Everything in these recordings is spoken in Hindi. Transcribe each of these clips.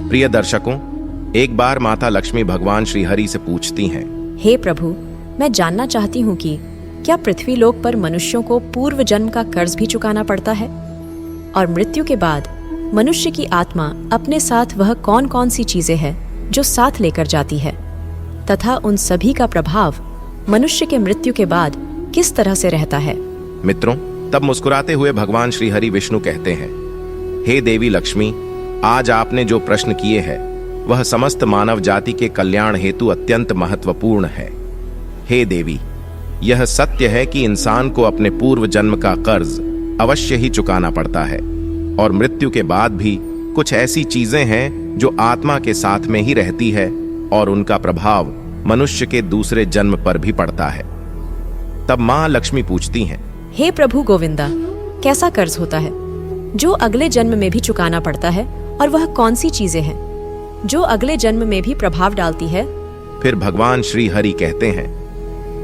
प्रिय दर्शकों, एक बार माता लक्ष्मी भगवान श्री हरि से पूछती हैं, हे प्रभु, मैं जानना चाहती हूँ कि क्या पृथ्वी लोक पर मनुष्यों को पूर्व जन्म का कर्ज भी चुकाना पड़ता है? और मृत्यु के बाद मनुष्य की आत्मा अपने साथ वह कौन कौन सी चीजें हैं जो साथ लेकर जाती है, तथा उन सभी का प्रभाव मनुष्य के मृत्यु के बाद किस तरह से रहता है? मित्रों, तब मुस्कुराते हुए भगवान श्री हरि विष्णु कहते हैं, हे देवी लक्ष्मी, आज आपने जो प्रश्न किए हैं वह समस्त मानव जाति के कल्याण हेतु अत्यंत महत्वपूर्ण है। हे देवी, यह सत्य है कि इंसान को अपने पूर्व जन्म का कर्ज अवश्य ही चुकाना पड़ता है और मृत्यु के बाद भी कुछ ऐसी चीजें हैं जो आत्मा के साथ में ही रहती है और उनका प्रभाव मनुष्य के दूसरे जन्म पर भी पड़ता है। तब मां लक्ष्मी पूछती हैं, हे प्रभु गोविंदा, कैसा कर्ज होता है जो अगले जन्म में भी चुकाना पड़ता है, और वह कौन सी चीजें हैं जो अगले जन्म में भी प्रभाव डालती है? फिर भगवान श्री हरि कहते हैं,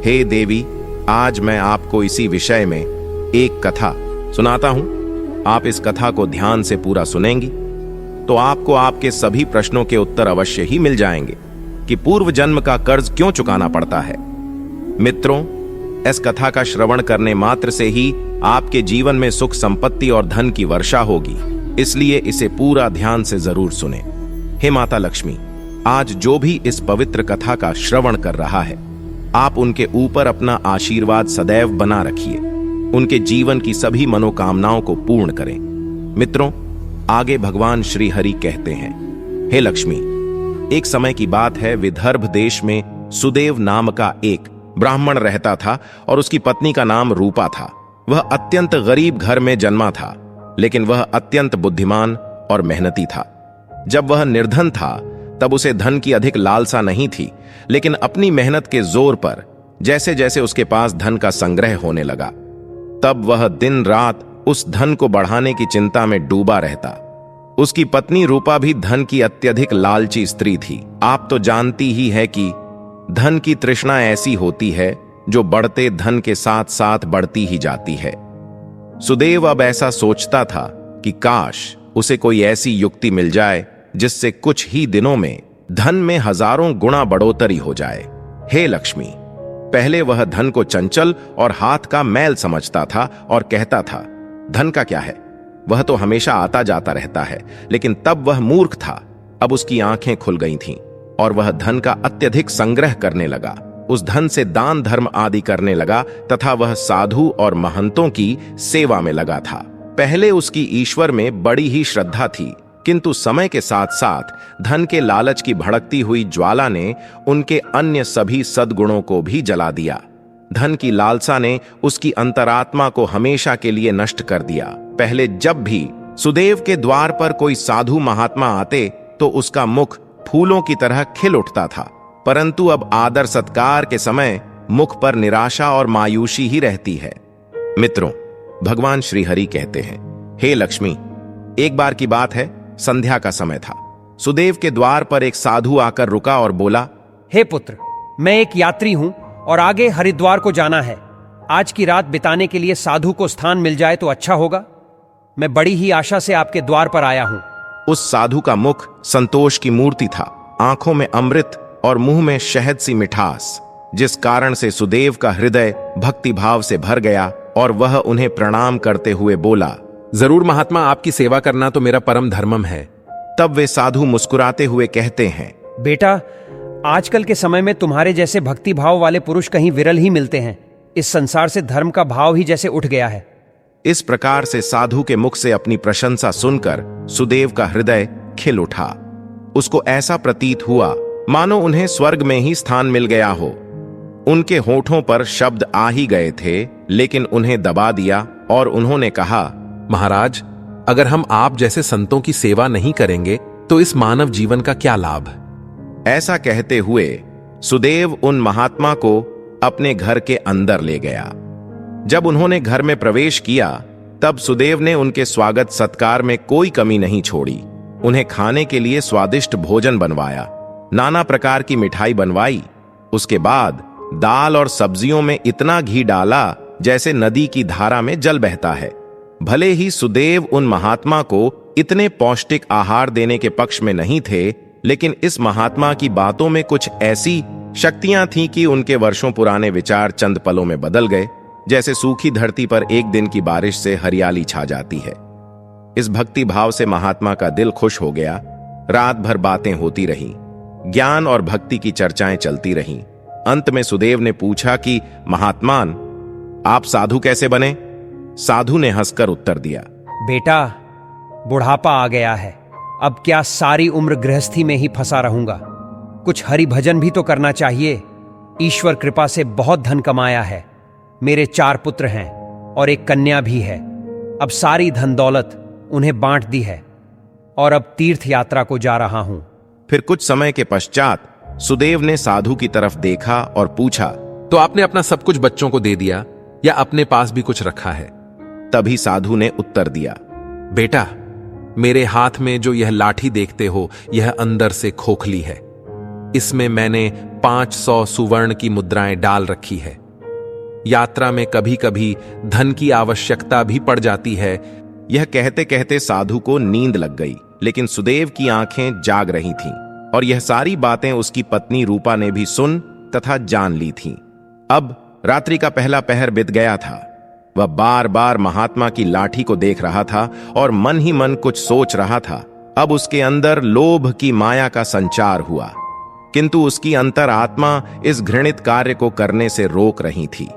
हे देवी, आज मैं आपको इसी विषय में एक कथा सुनाता हूं। आप इस कथा को ध्यान से पूरा सुनेंगी तो आपको आपके सभी प्रश्नों के उत्तर अवश्य ही मिल जाएंगे कि पूर्व जन्म का कर्ज क्यों चुकाना पड़ता है। मित्रों, इस कथा का श्रवण करने मात्र से ही आपके जीवन में सुख संपत्ति और धन की वर्षा होगी, इसलिए इसे पूरा ध्यान से जरूर सुने। हे माता लक्ष्मी, आज जो भी इस पवित्र कथा का श्रवण कर रहा है, आप उनके ऊपर अपना आशीर्वाद सदैव बना रखिए, उनके जीवन की सभी मनोकामनाओं को पूर्ण करें। मित्रों, आगे भगवान श्री हरि कहते हैं, हे लक्ष्मी, एक समय की बात है, विदर्भ देश में सुदेव नाम का एक ब्राह्मण रहता था और उसकी पत्नी का नाम रूपा था। वह अत्यंत गरीब घर में जन्मा था, लेकिन वह अत्यंत बुद्धिमान और मेहनती था। जब वह निर्धन था तब उसे धन की अधिक लालसा नहीं थी, लेकिन अपनी मेहनत के जोर पर जैसे जैसे उसके पास धन का संग्रह होने लगा, तब वह दिन रात उस धन को बढ़ाने की चिंता में डूबा रहता। उसकी पत्नी रूपा भी धन की अत्यधिक लालची स्त्री थी। आप तो जानती ही है कि धन की तृष्णा ऐसी होती है जो बढ़ते धन के साथ साथ बढ़ती ही जाती है। सुदेव अब ऐसा सोचता था कि काश उसे कोई ऐसी युक्ति मिल जाए जिससे कुछ ही दिनों में धन में हजारों गुना बढ़ोतरी हो जाए। हे लक्ष्मी, पहले वह धन को चंचल और हाथ का मैल समझता था और कहता था, धन का क्या है, वह तो हमेशा आता जाता रहता है। लेकिन तब वह मूर्ख था। अब उसकी आंखें खुल गई थीं और वह धन का अत्यधिक संग्रह करने लगा। उस धन से दान धर्म आदि करने लगा तथा वह साधु और महंतों की सेवा में लगा था। पहले उसकी ईश्वर में बड़ी ही श्रद्धा थी, किंतु समय के साथ साथ धन के लालच की भड़कती हुई ज्वाला ने उनके अन्य सभी सद्गुणों को भी जला दिया। धन की लालसा ने उसकी अंतरात्मा को हमेशा के लिए नष्ट कर दिया। पहले जब भी सुदेव के द्वार पर कोई साधु महात्मा आते तो उसका मुख फूलों की तरह खिल उठता था, परंतु अब आदर सत्कार के समय मुख पर निराशा और मायूसी ही रहती है। मित्रों, भगवान श्री हरि कहते हैं, हे लक्ष्मी, एक बार की बात है, संध्या का समय था। सुदेव के द्वार पर एक साधु आकर रुका और बोला, हे पुत्र, मैं एक यात्री हूं और आगे हरिद्वार को जाना है। आज की रात बिताने के लिए साधु को स्थान मिल जाए तो अच्छा होगा। मैं बड़ी ही आशा से आपके द्वार पर आया हूं। उस साधु का मुख संतोष की मूर्ति था, आंखों में अमृत और मुंह में शहद सी मिठास, जिस कारण से सुदेव का हृदय भक्ति भाव से भर गया और वह उन्हें प्रणाम करते हुए बोला, जरूर महात्मा, आपकी सेवा करना तो मेरा परम धर्मम है। तब वे साधु मुस्कुराते हुए कहते हैं, बेटा, आजकल के समय में तुम्हारे जैसे भक्ति भाव वाले पुरुष कहीं विरल ही मिलते हैं। इस संसार से धर्म का भाव ही जैसे उठ गया है। इस प्रकार से साधु के मुख से अपनी प्रशंसा सुनकर सुदेव का हृदय खिल उठा। उसको ऐसा प्रतीत हुआ मानो उन्हें स्वर्ग में ही स्थान मिल गया हो। उनके होठों पर शब्द आ ही गए थे, लेकिन उन्हें दबा दिया और उन्होंने कहा, महाराज, अगर हम आप जैसे संतों की सेवा नहीं करेंगे तो इस मानव जीवन का क्या लाभ। ऐसा कहते हुए सुदेव उन महात्मा को अपने घर के अंदर ले गया। जब उन्होंने घर में प्रवेश किया तब सुदेव ने उनके स्वागत सत्कार में कोई कमी नहीं छोड़ी। उन्हें खाने के लिए स्वादिष्ट भोजन बनवाया, नाना प्रकार की मिठाई बनवाई। उसके बाद दाल और सब्जियों में इतना घी डाला जैसे नदी की धारा में जल बहता है। भले ही सुदेव उन महात्मा को इतने पौष्टिक आहार देने के पक्ष में नहीं थे, लेकिन इस महात्मा की बातों में कुछ ऐसी शक्तियां थीं कि उनके वर्षों पुराने विचार चंद पलों में बदल गए, जैसे सूखी धरती पर एक दिन की बारिश से हरियाली छा जाती है। इस भक्ति भाव से महात्मा का दिल खुश हो गया। रात भर बातें होती रहीं, ज्ञान और भक्ति की चर्चाएं चलती रहीं। अंत में सुदेव ने पूछा कि महात्मान, आप साधु कैसे बने? साधु ने हंसकर उत्तर दिया, बेटा, बुढ़ापा आ गया है, अब क्या सारी उम्र गृहस्थी में ही फंसा रहूंगा? कुछ हरि भजन भी तो करना चाहिए। ईश्वर कृपा से बहुत धन कमाया है। मेरे 4 पुत्र हैं और एक कन्या भी है। अब सारी धन दौलत उन्हें बांट दी है और अब तीर्थ यात्रा को जा रहा हूं। फिर कुछ समय के पश्चात सुदेव ने साधु की तरफ देखा और पूछा, तो आपने अपना सब कुछ बच्चों को दे दिया या अपने पास भी कुछ रखा है? तभी साधु ने उत्तर दिया, बेटा, मेरे हाथ में जो यह लाठी देखते हो, यह अंदर से खोखली है। इसमें मैंने 500 सुवर्ण की मुद्राएं डाल रखी है। यात्रा में कभी कभी धन की आवश्यकता भी पड़ जाती है। यह कहते कहते साधु को नींद लग गई, लेकिन सुदेव की आंखें जाग रही थीं और यह सारी बातें उसकी पत्नी रूपा ने भी सुन तथा जान ली थीं। अब रात्रि का पहला पहर बीत गया था। वह बार बार महात्मा की लाठी को देख रहा था और मन ही मन कुछ सोच रहा था। अब उसके अंदर लोभ की माया का संचार हुआ, किंतु उसकी अंतर आत्मा इस घृणित कार्य को करने से रोक रही थी।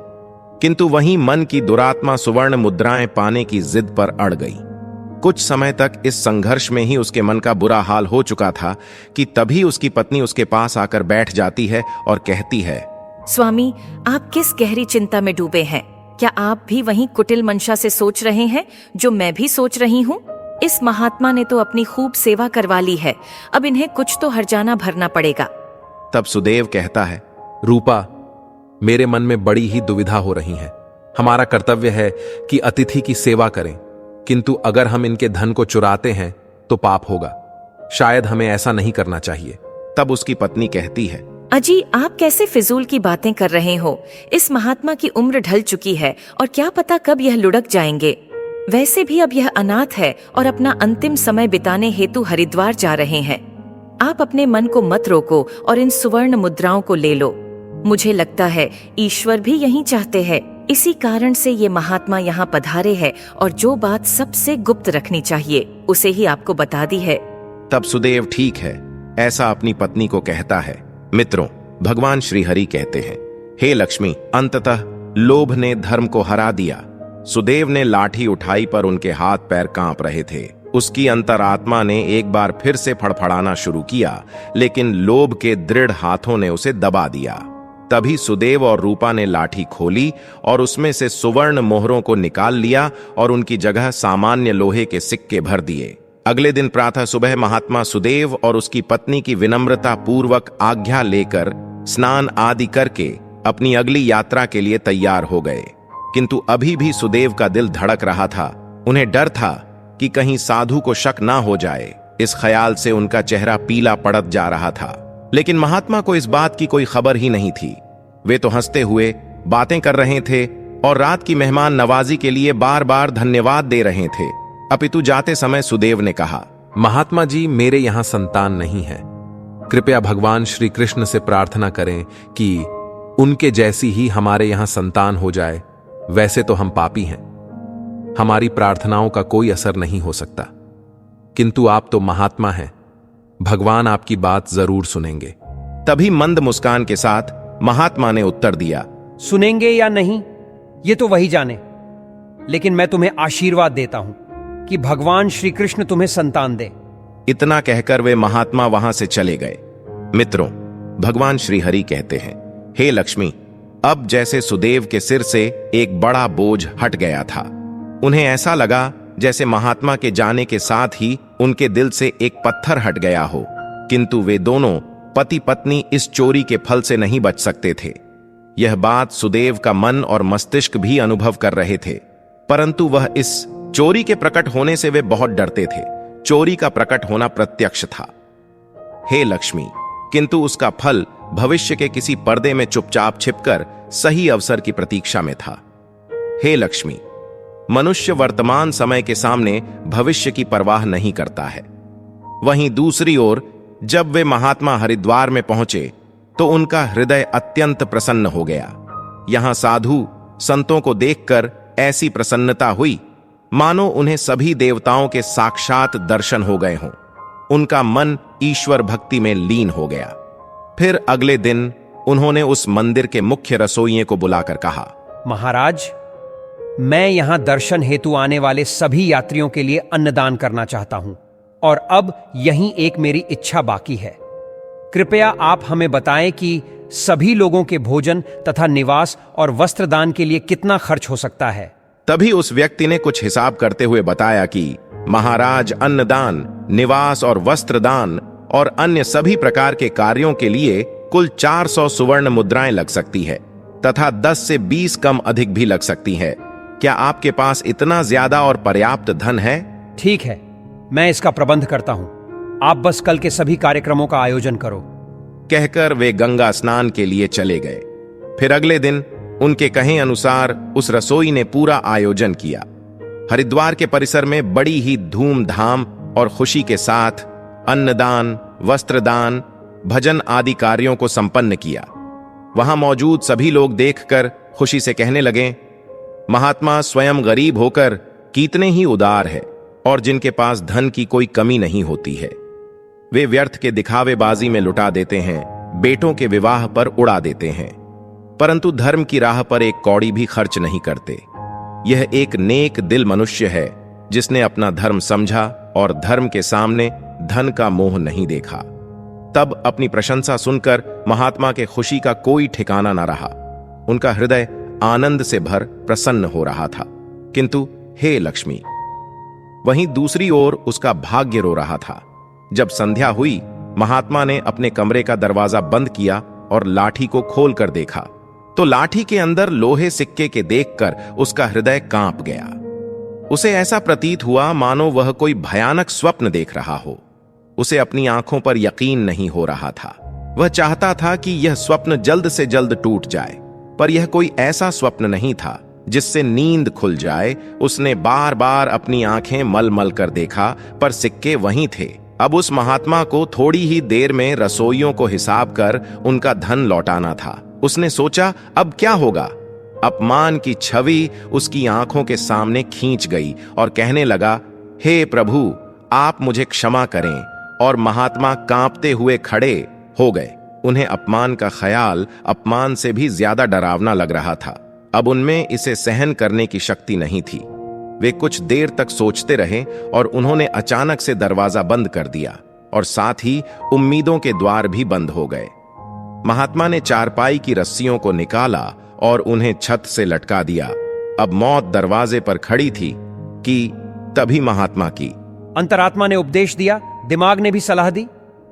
किंतु वहीं मन की दुरात्मा सुवर्ण मुद्राएं पाने की जिद पर अड़ गई। कुछ समय तक इस संघर्ष में ही उसके मन का बुरा हाल हो चुका था कि तभी उसकी पत्नी उसके पास आकर बैठ जाती है और कहती है, स्वामी, आप किस गहरी चिंता में डूबे हैं? क्या आप भी वहीं कुटिल मंशा से सोच रहे हैं जो मैं भी सोच रही हूँ? इस महात्मा ने तो अपनी खूब सेवा करवा ली है, अब इन्हें कुछ तो हर्जाना भरना पड़ेगा। तब सुदेव कहता है, रूपा, मेरे मन में बड़ी ही दुविधा हो रही है। हमारा कर्तव्य है कि अतिथि की सेवा करें, किंतु अगर हम इनके धन को चुराते हैं तो पाप होगा। शायद हमें ऐसा नहीं करना चाहिए। तब उसकी पत्नी कहती है, अजी, आप कैसे फिजूल की बातें कर रहे हो? इस महात्मा की उम्र ढल चुकी है और क्या पता कब यह लुढ़क जाएंगे। वैसे भी अब यह अनाथ है और अपना अंतिम समय बिताने हेतु हरिद्वार जा रहे हैं। आप अपने मन को मत रोको और इन सुवर्ण मुद्राओं को ले लो। मुझे लगता है ईश्वर भी यही चाहते हैं। इसी कारण से ये महात्मा यहाँ पधारे हैं और जो बात सबसे गुप्त रखनी चाहिए उसे ही आपको बता दी है। तब सुदेव ठीक है ऐसा अपनी पत्नी को कहता है। मित्रों, भगवान श्री हरि कहते हैं, हे लक्ष्मी, अंततः लोभ ने धर्म को हरा दिया। सुदेव ने लाठी उठाई पर उनके हाथ पैर कांप रहे थे। उसकी अंतरात्मा ने एक बार फिर से फड़फड़ाना शुरू किया, लेकिन लोभ के दृढ़ हाथों ने उसे दबा दिया। तभी सुदेव और रूपा ने लाठी खोली और उसमें से सुवर्ण मोहरों को निकाल लिया और उनकी जगह सामान्य लोहे के सिक्के भर दिए। अगले दिन प्रातः सुबह महात्मा सुदेव और उसकी पत्नी की विनम्रता पूर्वक आज्ञा लेकर स्नान आदि करके अपनी अगली यात्रा के लिए तैयार हो गए। किंतु अभी भी सुदेव का दिल धड़क रहा था। उन्हें डर था कि कहीं साधु को शक ना हो जाए। इस ख्याल से उनका चेहरा पीला पड़त जा रहा था। लेकिन महात्मा को इस बात की कोई खबर ही नहीं थी। वे तो हंसते हुए बातें कर रहे थे और रात की मेहमान नवाजी के लिए बार बार धन्यवाद दे रहे थे। अपितु जाते समय सुदेव ने कहा, महात्मा जी, मेरे यहां संतान नहीं है। कृपया भगवान श्री कृष्ण से प्रार्थना करें कि उनके जैसी ही हमारे यहां संतान हो जाए। वैसे तो हम पापी हैं, हमारी प्रार्थनाओं का कोई असर नहीं हो सकता, किंतु आप तो महात्मा हैं, भगवान आपकी बात जरूर सुनेंगे। तभी मंद मुस्कान के साथ महात्मा ने उत्तर दिया, सुनेंगे या नहीं ये तो वही जाने, लेकिन मैं तुम्हें आशीर्वाद देता हूं कि भगवान श्री कृष्ण तुम्हें संतान दे। इतना कहकर वे महात्मा वहां से चले गए। मित्रों, भगवान श्री हरि कहते हैं, हे लक्ष्मी, अब जैसे सुदेव के सिर से एक बड़ा बोझ हट गया था। उन्हें ऐसा लगा जैसे महात्मा के जाने के साथ ही उनके दिल से एक पत्थर हट गया हो। किंतु वे दोनों पति पत्नी इस चोरी के फल से नहीं बच सकते थे। यह बात सुदेव का मन और मस्तिष्क भी अनुभव कर रहे थे, परंतु वह इस चोरी के प्रकट होने से वे बहुत डरते थे। चोरी का प्रकट होना प्रत्यक्ष था, हे लक्ष्मी, किंतु उसका फल भविष्य के किसी पर्दे में चुपचाप छिपकर सही अवसर की प्रतीक्षा में था। हे लक्ष्मी, मनुष्य वर्तमान समय के सामने भविष्य की परवाह नहीं करता है। वहीं दूसरी ओर जब वे महात्मा हरिद्वार में पहुंचे तो उनका हृदय अत्यंत प्रसन्न हो गया। यहां साधु संतों को देखकर ऐसी प्रसन्नता हुई मानो उन्हें सभी देवताओं के साक्षात दर्शन हो गए हों। उनका मन ईश्वर भक्ति में लीन हो गया। फिर अगले दिन उन्होंने उस मंदिर के मुख्य रसोइये को बुलाकर कहा, महाराज, मैं यहां दर्शन हेतु आने वाले सभी यात्रियों के लिए अन्नदान करना चाहता हूं और अब यहीं एक मेरी इच्छा बाकी है। कृपया आप हमें बताएं कि सभी लोगों के भोजन तथा निवास और वस्त्रदान के लिए कितना खर्च हो सकता है। तभी उस व्यक्ति ने कुछ हिसाब करते हुए बताया कि महाराज, अन्नदान, निवास और वस्त्रदान और अन्य सभी प्रकार के कार्यों के लिए कुल 400 सुवर्ण मुद्राएं लग सकती है तथा 10 से 20 कम अधिक भी लग सकती है। क्या आपके पास इतना ज्यादा और पर्याप्त धन है? ठीक है, मैं इसका प्रबंध करता हूं। आप बस कल के सभी कार्यक्रमों का आयोजन करो। कहकर वे गंगा स्नान के लिए चले गए। फिर अगले दिन उनके कहे अनुसार उस रसोई ने पूरा आयोजन किया। हरिद्वार के परिसर में बड़ी ही धूमधाम और खुशी के साथ अन्नदान, वस्त्रदान, भजन आदि कार्यों को संपन्न किया। वहां मौजूद सभी लोग देखकर खुशी से कहने लगे, महात्मा स्वयं गरीब होकर कितने ही उदार है और जिनके पास धन की कोई कमी नहीं होती है। वे व्यर्थ के दिखावेबाजी में लुटा देते हैं, बेटों के विवाह पर उड़ा देते हैं, परंतु धर्म की राह पर एक कौड़ी भी खर्च नहीं करते। यह एक नेक दिल मनुष्य है जिसने अपना धर्म समझा और धर्म के सामने धन का मोह नहीं देखा। तब अपनी प्रशंसा सुनकर महात्मा के खुशी का कोई ठिकाना न रहा। उनका हृदय आनंद से भर प्रसन्न हो रहा था। किंतु हे लक्ष्मी, वहीं दूसरी ओर उसका भाग्य रो रहा था। जब संध्या हुई, महात्मा ने अपने कमरे का दरवाजा बंद किया और लाठी को खोलकर देखा तो लाठी के अंदर लोहे सिक्के के देखकर उसका हृदय कांप गया। उसे ऐसा प्रतीत हुआ मानो वह कोई भयानक स्वप्न देख रहा हो। उसे अपनी आंखों पर यकीन नहीं हो रहा था। वह चाहता था कि यह स्वप्न जल्द से जल्द टूट जाए, पर यह कोई ऐसा स्वप्न नहीं था जिससे नींद खुल जाए। उसने बार बार अपनी आंखें मल मल कर देखा, पर सिक्के वहीं थे। अब उस महात्मा को थोड़ी ही देर में रसोइयों को हिसाब कर उनका धन लौटाना था। उसने सोचा, अब क्या होगा? अपमान की छवि उसकी आंखों के सामने खींच गई और कहने लगा, हे प्रभु, आप मुझे क्षमा करें। और महात्मा कांपते हुए खड़े हो गए। उन्हें अपमान का ख्याल अपमान से भी ज्यादा डरावना लग रहा था। अब उनमें इसे सहन करने की शक्ति नहीं थी। वे कुछ देर तक सोचते रहे और उन्होंने अचानक से दरवाजा बंद कर दिया और साथ ही उम्मीदों के द्वार भी बंद हो गए। महात्मा ने चारपाई की रस्सियों को निकाला और उन्हें छत से लटका दिया। अब मौत दरवाजे पर खड़ी थी कि तभी महात्मा की अंतरात्मा ने उपदेश दिया, दिमाग ने भी सलाह दी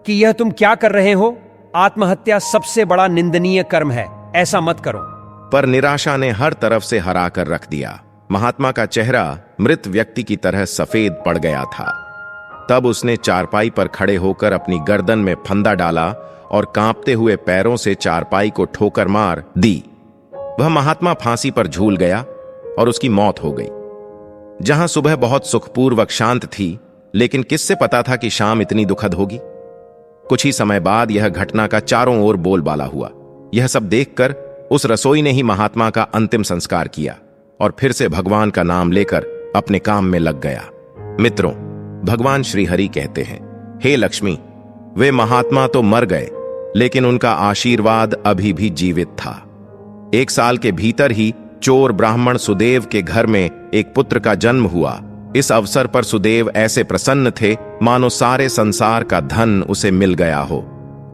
कि यह तुम क्या कर रहे हो? आत्महत्या सबसे बड़ा निंदनीय कर्म है, ऐसा मत करो। पर निराशा ने हर तरफ से हरा कर रख दिया। महात्मा का चेहरा मृत व्यक्ति की तरह सफेद पड़ गया था। तब उसने चारपाई पर खड़े होकर अपनी गर्दन में फंदा डाला और कांपते हुए पैरों से चारपाई को ठोकर मार दी। वह महात्मा फांसी पर झूल गया और उसकी मौत हो गई। जहां सुबह बहुत सुखपूर्वक शांत थी, लेकिन किससे पता था कि शाम इतनी दुखद होगी। कुछ ही समय बाद यह घटना का चारों ओर बोलबाला हुआ। यह सब देखकर उस रसोई ने ही महात्मा का अंतिम संस्कार किया और फिर से भगवान का नाम लेकर अपने काम में लग गया। मित्रों, भगवान श्री हरि कहते हैं, हे लक्ष्मी, वे महात्मा तो मर गए, लेकिन उनका आशीर्वाद अभी भी जीवित था। 1 साल के भीतर ही चोर ब्राह्मण सुदेव के घर में एक पुत्र का जन्म हुआ। इस अवसर पर सुदेव ऐसे प्रसन्न थे मानो सारे संसार का धन उसे मिल गया हो।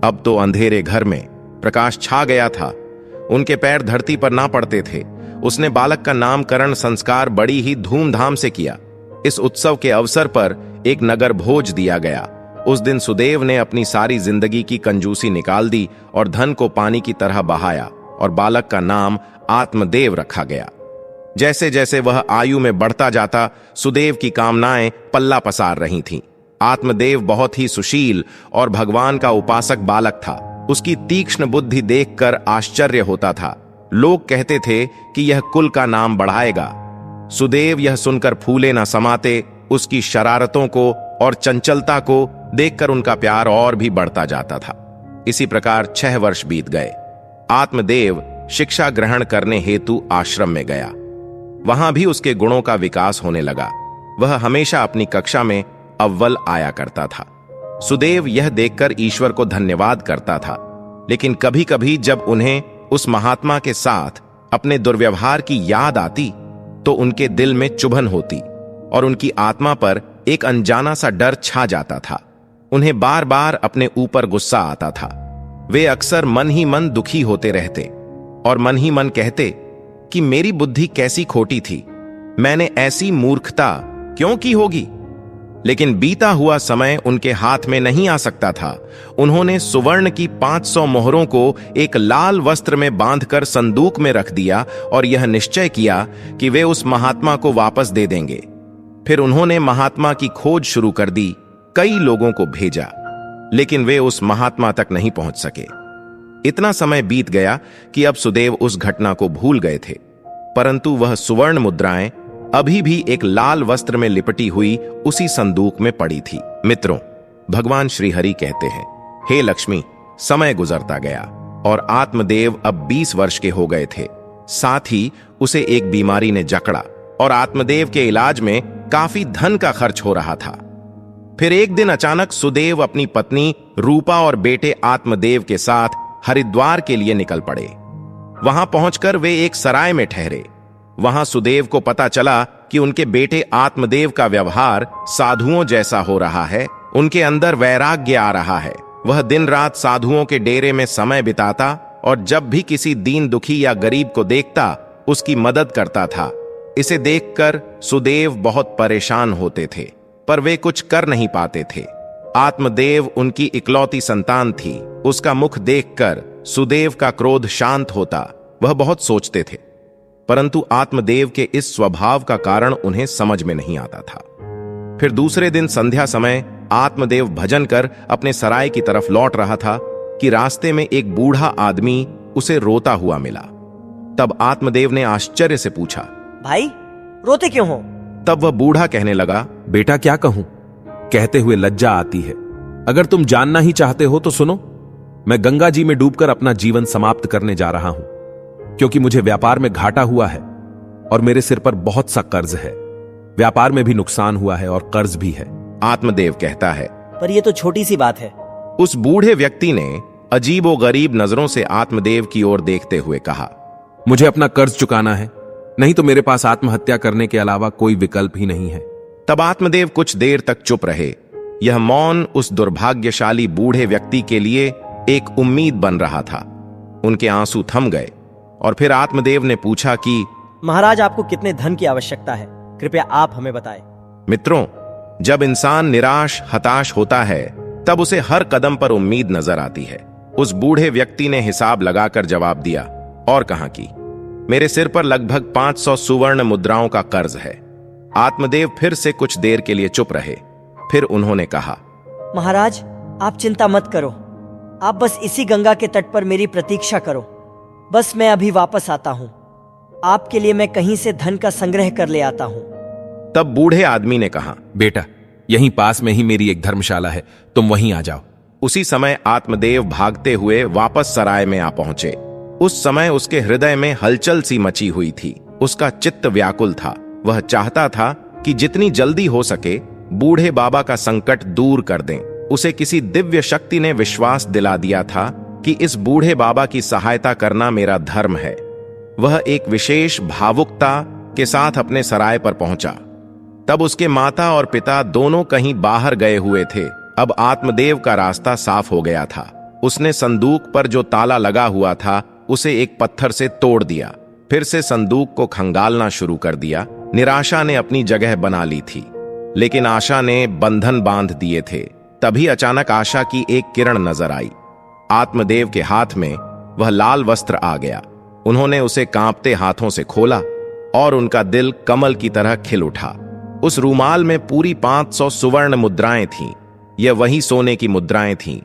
अब तो अंधेरे घर में प्रकाश छा गया था। उनके पैर धरती पर ना पड़ते थे। उसने बालक का नामकरण संस्कार बड़ी ही धूमधाम से किया। इस उत्सव के अवसर पर एक नगर भोज दिया गया। उस दिन सुदेव ने अपनी सारी जिंदगी की कंजूसी निकाल दी और धन को पानी की तरह बहाया और बालक का नाम आत्मदेव रखा गया। जैसे जैसे वह आयु में बढ़ता जाता, सुदेव की कामनाएं पल्ला पसार रही थीं। आत्मदेव बहुत ही सुशील और भगवान का उपासक बालक था। उसकी तीक्ष्ण बुद्धि देखकर आश्चर्य होता था। लोग कहते थे कि यह कुल का नाम बढ़ाएगा। सुदेव यह सुनकर फूले न समाते। उसकी शरारतों को और चंचलता को देखकर उनका प्यार और भी बढ़ता जाता था। इसी प्रकार 6 वर्ष बीत गए। आत्मदेव शिक्षा ग्रहण करने हेतु आश्रम में गया। वहां भी उसके गुणों का विकास होने लगा। वह हमेशा अपनी कक्षा में अव्वल आया करता था। सुदेव यह देखकर ईश्वर को धन्यवाद करता था, लेकिन कभी कभी जब उन्हें उस महात्मा के साथ अपने दुर्व्यवहार की याद आती तो उनके दिल में चुभन होती और उनकी आत्मा पर एक अनजाना सा डर छा जाता था। उन्हें बार बार अपने ऊपर गुस्सा आता था। वे अक्सर मन ही मन दुखी होते रहते और मन ही मन कहते कि मेरी बुद्धि कैसी खोटी थी, मैंने ऐसी मूर्खता क्यों की होगी। लेकिन बीता हुआ समय उनके हाथ में नहीं आ सकता था। उन्होंने सुवर्ण की 500 मोहरों को एक लाल वस्त्र में बांधकर संदूक में रख दिया और यह निश्चय किया कि वे उस महात्मा को वापस दे देंगे। फिर उन्होंने महात्मा की खोज शुरू कर दी। कई लोगों को भेजा, लेकिन वे उस महात्मा तक नहीं पहुंच सके। इतना समय बीत गया कि अब सुदेव उस घटना को भूल गए थे, परंतु वह सुवर्ण मुद्राएं अभी भी एक लाल वस्त्र में लिपटी हुई उसी संदूक में पड़ी थी। मित्रों, भगवान श्री हरि कहते हैं, हे लक्ष्मी, समय गुजरता गया और आत्मदेव अब 20 वर्ष के हो गए थे। साथ ही उसे एक बीमारी ने जकड़ा और आत्मदेव के इलाज में काफी धन का खर्च हो रहा था। फिर एक दिन अचानक सुदेव अपनी पत्नी रूपा और बेटे आत्मदेव के साथ हरिद्वार के लिए निकल पड़े। वहां पहुंचकर वे एक सराय में ठहरे। वहां सुदेव को पता चला कि उनके बेटे आत्मदेव का व्यवहार साधुओं जैसा हो रहा है। उनके अंदर वैराग्य आ रहा है। वह दिन रात साधुओं के डेरे में समय बिताता और जब भी किसी दीन दुखी या गरीब को देखता उसकी मदद करता था। इसे देखकर सुदेव बहुत परेशान होते थे, पर वे कुछ कर नहीं पाते थे। आत्मदेव उनकी इकलौती संतान थी। उसका मुख देखकर सुदेव का क्रोध शांत होता। वह बहुत सोचते थे, परंतु आत्मदेव के इस स्वभाव का कारण उन्हें समझ में नहीं आता था। फिर दूसरे दिन संध्या समय आत्मदेव भजन कर अपने सराय की तरफ लौट रहा था कि रास्ते में एक बूढ़ा आदमी उसे रोता हुआ मिला। तब आत्मदेव ने आश्चर्य से पूछा, भाई रोते क्यों हो? तब वह बूढ़ा कहने लगा, बेटा क्या कहूं, कहते हुए लज्जा आती है। अगर तुम जानना ही चाहते हो तो सुनो। मैं गंगा जी में डूबकर अपना जीवन समाप्त करने जा रहा हूं, क्योंकि मुझे व्यापार में घाटा हुआ है और मेरे सिर पर बहुत सा कर्ज है। व्यापार में भी नुकसान हुआ है और कर्ज भी है। आत्मदेव कहता है, पर यह तो छोटी सी बात है। उस बूढ़े व्यक्ति ने अजीबो गरीब नजरों से आत्मदेव की ओर देखते हुए कहा, मुझे अपना कर्ज चुकाना है, नहीं तो मेरे पास आत्महत्या करने के अलावा कोई विकल्प ही नहीं है। तब आत्मदेव कुछ देर तक चुप रहे। यह मौन उस दुर्भाग्यशाली बूढ़े व्यक्ति के लिए एक उम्मीद बन रहा था। उनके आंसू थम गए और फिर आत्मदेव ने पूछा कि महाराज, आपको कितने धन की आवश्यकता है? कृपया आप हमें बताएं। मित्रों, जब इंसान निराश हताश होता है तब उसे हर कदम पर उम्मीद नजर आती है। उस बूढ़े व्यक्ति ने हिसाब लगाकर जवाब दिया और कहा कि मेरे सिर पर लगभग 500 सुवर्ण मुद्राओं का कर्ज है। आत्मदेव फिर से कुछ देर के लिए चुप रहे। फिर उन्होंने कहा, महाराज, आप चिंता मत करो। आप बस इसी गंगा के तट पर मेरी प्रतीक्षा करो। बस मैं अभी वापस आता हूं। आपके लिए मैं कहीं से धन का संग्रह कर ले आता हूं। तब बूढ़े आदमी ने कहा, बेटा, यहीं पास में ही मेरी एक धर्मशाला है, तुम वहीं आ जाओ। उसी समय आत्मदेव भागते हुए वापस सराय में आ पहुंचे। उस समय उसके हृदय में हलचल सी मची हुई थी। उसका चित्त व्याकुल था। वह चाहता था कि जितनी जल्दी हो सके बूढ़े बाबा का संकट दूर कर दें। उसे किसी दिव्य शक्ति ने विश्वास दिला दिया था कि इस बूढ़े बाबा की सहायता करना मेरा धर्म है। वह एक विशेष भावुकता के साथ अपने सराय पर पहुंचा। तब उसके माता और पिता दोनों कहीं बाहर गए हुए थे। अब आत्मदेव का रास्ता साफ हो गया था। उसने संदूक पर जो ताला लगा हुआ था उसे एक पत्थर से तोड़ दिया। फिर से संदूक को खंगालना शुरू कर दिया। निराशा ने अपनी जगह बना ली थी, लेकिन आशा ने बंधन बांध दिए थे। तभी अचानक आशा की एक किरण नजर आई। आत्मदेव के हाथ में वह लाल वस्त्र आ गया। उन्होंने उसे कांपते हाथों से खोला और उनका दिल कमल की तरह खिल उठा। उस रूमाल में पूरी 500 सुवर्ण मुद्राएं थीं। यह वही सोने की मुद्राएं थीं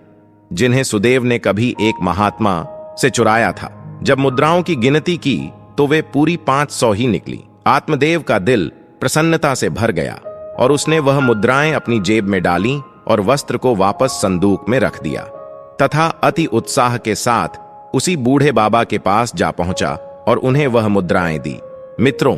जिन्हें सुदेव ने कभी एक महात्मा से चुराया था। जब मुद्राओं की गिनती की तो वे पूरी 500 ही निकली। आत्मदेव का दिल प्रसन्नता से भर गया और उसने वह मुद्राएं अपनी जेब में डाली और वस्त्र को वापस संदूक में रख दिया तथा अति उत्साह के साथ उसी बूढ़े बाबा के पास जा पहुंचा और उन्हें वह मुद्राएं दी। मित्रों,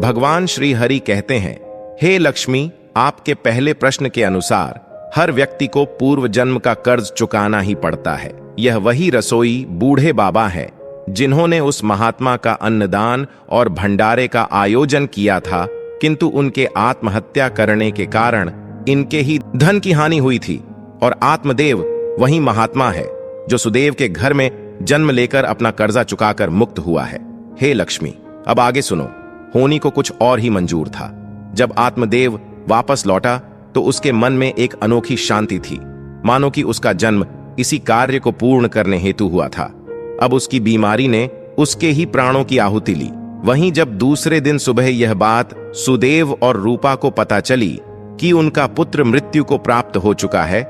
भगवान श्री हरि कहते हैं, हे लक्ष्मी, आपके पहले प्रश्न के अनुसार हर व्यक्ति को पूर्व जन्म का कर्ज चुकाना ही पड़ता है। यह वही रसोई बूढ़े बाबा है जिन्होंने उस महात्मा का अन्नदान और भंडारे का आयोजन किया था, किंतु उनके आत्महत्या करने के कारण इनके ही धन की हानि हुई थी। और आत्मदेव वही महात्मा है जो सुदेव के घर में जन्म लेकर अपना कर्जा चुकाकर मुक्त हुआ है। हे लक्ष्मी, अब आगे सुनो। होनी को कुछ और ही मंजूर था। जब आत्मदेव वापस लौटा तो उसके मन में एक अनोखी शांति थी, मानो कि उसका जन्म इसी कार्य को पूर्ण करने हेतु हुआ था। अब उसकी बीमारी ने उसके ही प्राणों की आहुति ली। वहीं जब दूसरे दिन सुबह यह बात सुदेव और रूपा को पता चली कि उनका पुत्र मृत्यु को प्राप्त हो चुका है,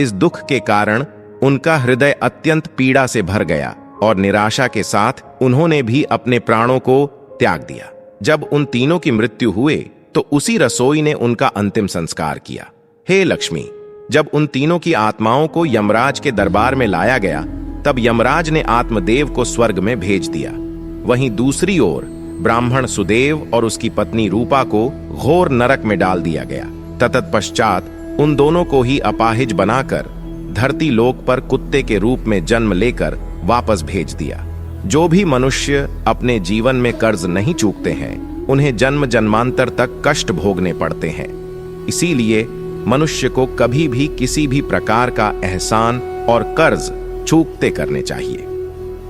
इस दुख के कारण उनका हृदय अत्यंत पीड़ा से भर गया और निराशा के साथ उन्होंने भी अपने प्राणों को त्याग दिया। जब उन तीनों की मृत्यु हुए तो उसी रसोई ने उनका अंतिम संस्कार किया। हे लक्ष्मी, जब उन तीनों की आत्माओं को यमराज के दरबार में लाया गया तब यमराज ने आत्मदेव को स्वर्ग में भेज दिया। वहीं दूसरी ओर ब्राह्मण सुदेव और उसकी पत्नी रूपा को घोर नरक में डाल दिया गया। तत्पश्चात उन दोनों को ही अपाहिज बनाकर धरती लोक पर कुत्ते के रूप में जन्म लेकर वापस भेज दिया। जो भी मनुष्य अपने जीवन में कर्ज नहीं चूकते हैं उन्हें जन्म जन्मांतर तक कष्ट भोगने पड़ते हैं। इसीलिए मनुष्य को कभी भी किसी भी प्रकार का एहसान और कर्ज चूकते करने चाहिए।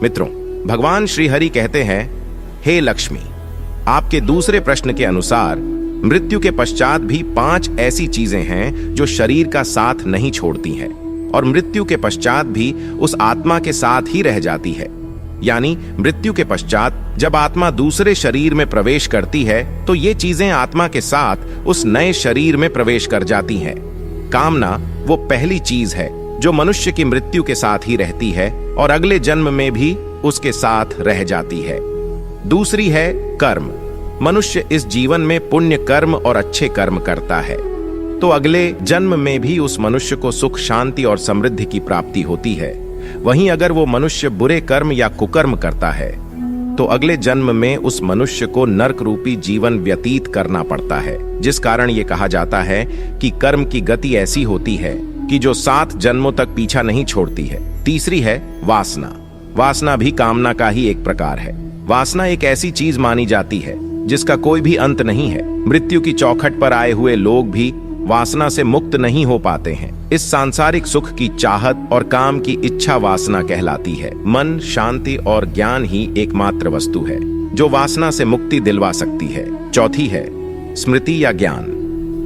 मित्रों, भगवान श्री हरि कहते हैं, हे लक्ष्मी, आपके दूसरे प्रश्न के अनुसार मृत्यु के पश्चात भी 5 ऐसी चीजें हैं जो शरीर का साथ नहीं छोड़ती हैं और मृत्यु के पश्चात भी उस आत्मा के साथ ही रह जाती है। यानी मृत्यु के पश्चात जब आत्मा दूसरे शरीर में प्रवेश करती है तो ये चीजें आत्मा के साथ उस नए शरीर में प्रवेश कर जाती हैं। कामना वो पहली चीज है जो मनुष्य की मृत्यु के साथ ही रहती है और अगले जन्म में भी उसके साथ रह जाती है। दूसरी है कर्म। मनुष्य इस जीवन में पुण्य कर्म और अच्छे कर्म करता है तो अगले जन्म में भी उस मनुष्य को सुख, शांति और समृद्धि की प्राप्ति होती है। वहीं अगर वो मनुष्य बुरे कर्म या कुकर्म करता है तो अगले जन्म में उस मनुष्य को नरक रूपी जीवन व्यतीत करना पड़ता है, जिस कारण ये कहा जाता है कि कर्म की गति ऐसी होती है कि जो 7 जन्मों तक पीछा नहीं छोड़ती है। तीसरी है वासना। वासना भी कामना का ही एक प्रकार है। वासना एक ऐसी चीज मानी जाती है जिसका कोई भी अंत नहीं है। मृत्यु की चौखट पर आए हुए लोग भी वासना से मुक्त नहीं हो पाते हैं। इस सांसारिक सुख की चाहत और काम की इच्छा वासना कहलाती है। मन, शांति और ज्ञान ही एकमात्र वस्तु है जो वासना से मुक्ति दिलवा सकती है। चौथी है स्मृति या ज्ञान।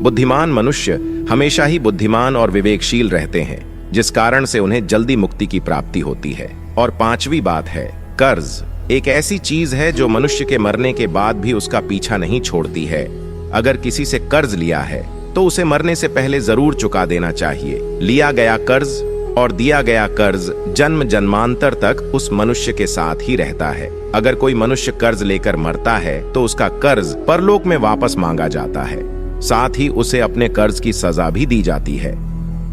बुद्धिमान मनुष्य हमेशा ही बुद्धिमान और विवेकशील रहते हैं, जिस कारण से उन्हें जल्दी मुक्ति की प्राप्ति होती है। और 5वीं बात है कर्ज। एक ऐसी चीज है जो मनुष्य के मरने के बाद भी उसका पीछा नहीं छोड़ती है। अगर किसी से कर्ज लिया है तो उसे मरने से पहले जरूर चुका देना चाहिए। लिया गया कर्ज और दिया गया कर्ज जन्म जन्मांतर तक उस मनुष्य के साथ ही रहता है। अगर कोई मनुष्य कर्ज लेकर मरता है तो उसका कर्ज परलोक में वापस मांगा जाता है, साथ ही उसे अपने कर्ज की सजा भी दी जाती है।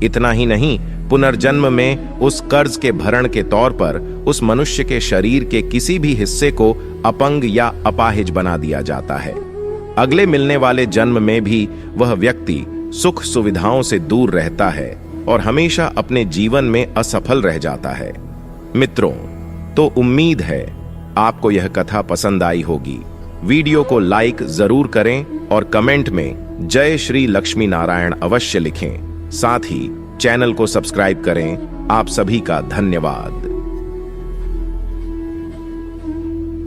इतना ही नहीं, पुनर्जन्म में उस कर्ज के भरण के तौर पर उस मनुष्य के शरीर के किसी भी हिस्से को अपंग या अपाहिज बना दिया जाता है। अगले मिलने वाले जन्म में भी वह व्यक्ति सुख सुविधाओं से दूर रहता है और हमेशा अपने जीवन में असफल रह जाता है। मित्रों, तो उम्मीद है आपको यह कथा पसंद आई होगी। वीडियो को लाइक जरूर करें और कमेंट में जय श्री लक्ष्मी नारायण अवश्य लिखें। साथ ही चैनल को सब्सक्राइब करें। आप सभी का धन्यवाद।